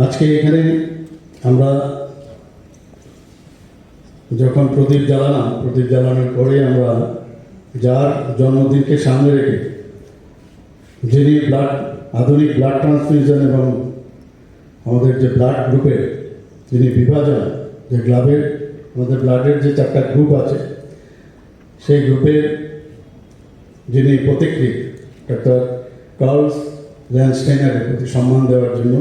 আজকে এখানে আমরা যখন প্রদীপ জ্বালানোর পরে আমরা যার জন্মদিনকে সামনে রেখে যিনি আধুনিক ব্লাড ট্রান্সফিউশন এবং আমাদের যে ব্লাড গ্রুপের যিনি বিভাজন, যে আমাদের ব্লাডের যে 4টা গ্রুপ আছে সেই গ্রুপের যিনি প্রতিক্রিয়া ডক্টর কার্ল ল্যান্ডস্টাইনারের প্রতি সম্মান দেওয়ার জন্য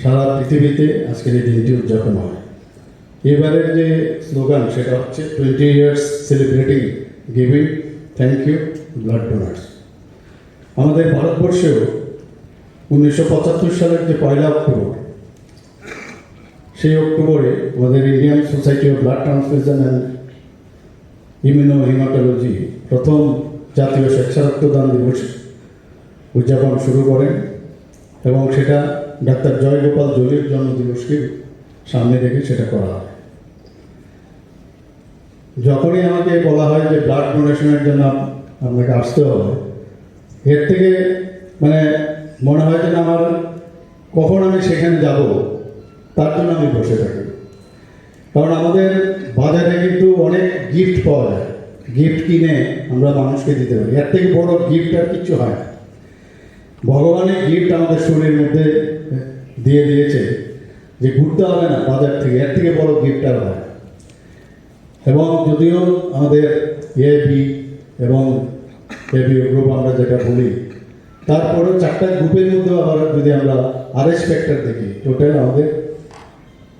সারা পৃথিবীতে আজকের এই দিনটি উদযাপন হয়। এবারের যে স্লোগান সেটা হচ্ছে 20 years celebrating giving, thank you blood donors. আমাদের ভারতবর্ষেও 1975 সালের যে 1 অক্টোবর, সেই অক্টোবরে আমাদের Indian society of blood transfusion and immunohaematology প্রথম জাতীয় স্বেচ্ছা রক্তদান দিবস উদযাপন শুরু করেন এবং সেটা ডাক্তার জয়গোপাল জলির জন্মদিবসকে সামনে রেখে সেটা করা হয়। যখনই আমাকে বলা হয় যে ব্লাড ডোনেশনের জন্য আপনাকে আসতে হবে, এর থেকে মনে হয় যে আমার কখন আমি সেখানে যাব তার জন্য আমি বসে থাকি। কারণ আমাদের বাজারে কিন্তু অনেক গিফট পাওয়া যায়, গিফট কিনে আমরা মানুষকে দিতে পারি, এর থেকে বড় গিফট আর কিছু হয় না। ভগবানের গিফট আমাদের শরীরের মধ্যে দিয়ে দিয়েছে যে ঘুরতে হবে না বাজার থেকে, এর থেকে বড় গিফট আর হয়। এবং যদিও আমাদের এবি এবং এবি গ্রুপ আমরা যেটা বলি, তারপরেও 4টা গ্রুপের মধ্যে আবার যদি আমরা আরএস ফ্যাক্টর দেখি, টোটাল আমাদের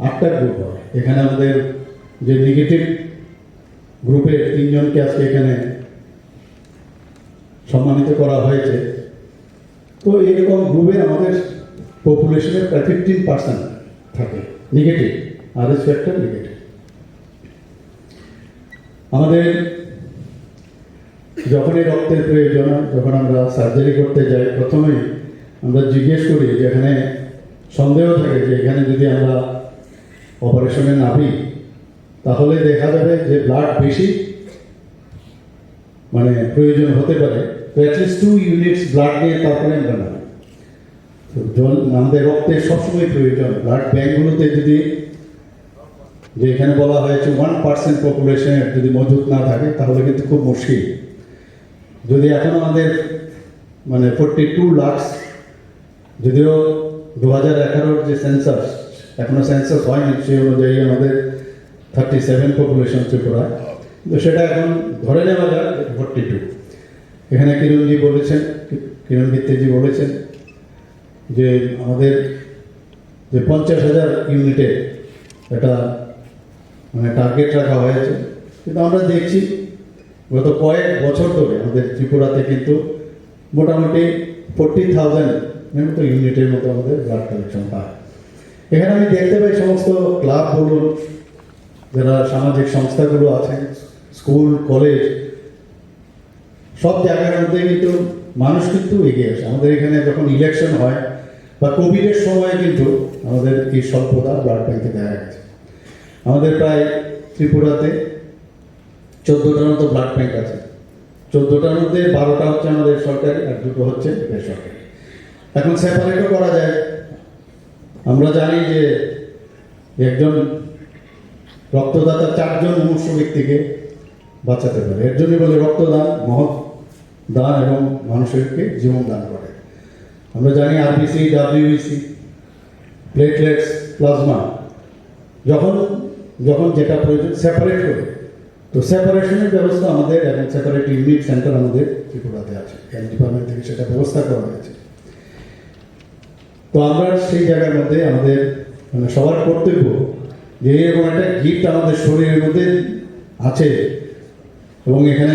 8টা গ্রুপ হয়। এখানে আমাদের যে নেগেটিভ গ্রুপের 3 জনকে আজকে এখানে সম্মানিত করা হয়েছে। তো এরকম গ্রুপে আমাদের পপুলেশনের প্রায় 15% থাকে নেগেটিভ, আরএস ফ্যাক্টর নেগেটিভ। আমাদের যখনই রক্তের প্রয়োজন হয়, যখন আমরা সার্জারি করতে যাই, প্রথমেই আমরা জিজ্ঞেস করি, যেখানে সন্দেহ থাকে যে এখানে যদি আমরা অপারেশনে নামি তাহলে দেখা যাবে যে ব্লাড বেশি প্রয়োজন হতে পারে, তো অ্যাটলিস্ট 2 ইউনিটস ব্লাড নিয়ে তারপরে আমরা নামি। তো আমাদের রক্তের সবসময় প্রয়োজন। ব্লাড ব্যাঙ্কগুলোতে যদি, যে এখানে বলা হয়েছে 1% পপুলেশনের যদি মজুদ না থাকে তাহলে কিন্তু খুব মুশকিল। যদি এখন আমাদের 42 লাখ, যদিও 2011 যে সেন্সাস, এখনো সেন্সাস হয়নি, সেই অনুযায়ী আমাদের 37 পপুলেশন ত্রিপুরায়, তো সেটা এখন ধরে নেওয়া যায় 42। এখানে কিরণ গিত্তেজি বলেছেন যে আমাদের যে 50,000 ইউনিটে এটা টার্গেট রাখা হয়েছে, কিন্তু আমরা দেখছি গত কয়েক বছর ধরে আমাদের ত্রিপুরাতে কিন্তু মোটামুটি 40,000 মতো ইউনিটের মতো আমাদের ব্লাড কালেকশন পায়। এখানে আমি দেখতে পাই সমস্ত ক্লাব বলুন, যারা সামাজিক সংস্থাগুলো আছেন, স্কুল কলেজ, সব জায়গার মধ্যে কিন্তু মানুষ কিন্তু এগিয়ে আসে। আমাদের এখানে যখন ইলেকশন হয় বা কোভিডের সময় কিন্তু আমাদের এই স্বল্পতা ব্লাড ব্যাঙ্কে দেখা গেছে। আমাদের প্রায় ত্রিপুরাতে 14টার মতো ব্লাড ব্যাঙ্ক আছে। 14টার মধ্যে 12টা হচ্ছে আমাদের সরকারি আর 2টো হচ্ছে বেসরকারি। এখন সেপারেটও করা যায়। আমরা জানি যে একজন রক্তদাতা 4 জন মুমূর্ষ ব্যক্তিকে বাঁচাতে পারে। এর জন্য বলে রক্তদান মহৎ দান এবং মানুষকে জীবন দান করে। আমরা জানি আরবিসি, ডাব্লিউবিসি, প্লেটলেটস, প্লাজমা, যখন যেটা প্রয়োজন সেপারেট করে, তো সেপারেশনের ব্যবস্থা আমাদের এখন সেপারেট ইউনিট সেন্টার আমাদের ত্রিপুরাতে আছে, হেলথ ডিপার্টমেন্ট থেকে সেটা ব্যবস্থা করা হয়েছে। তো আমরা সেই জায়গার মধ্যে আমাদের সবার কর্তব্য যে এরকম একটা গিফট আমাদের শরীরের মধ্যে আছে এবং এখানে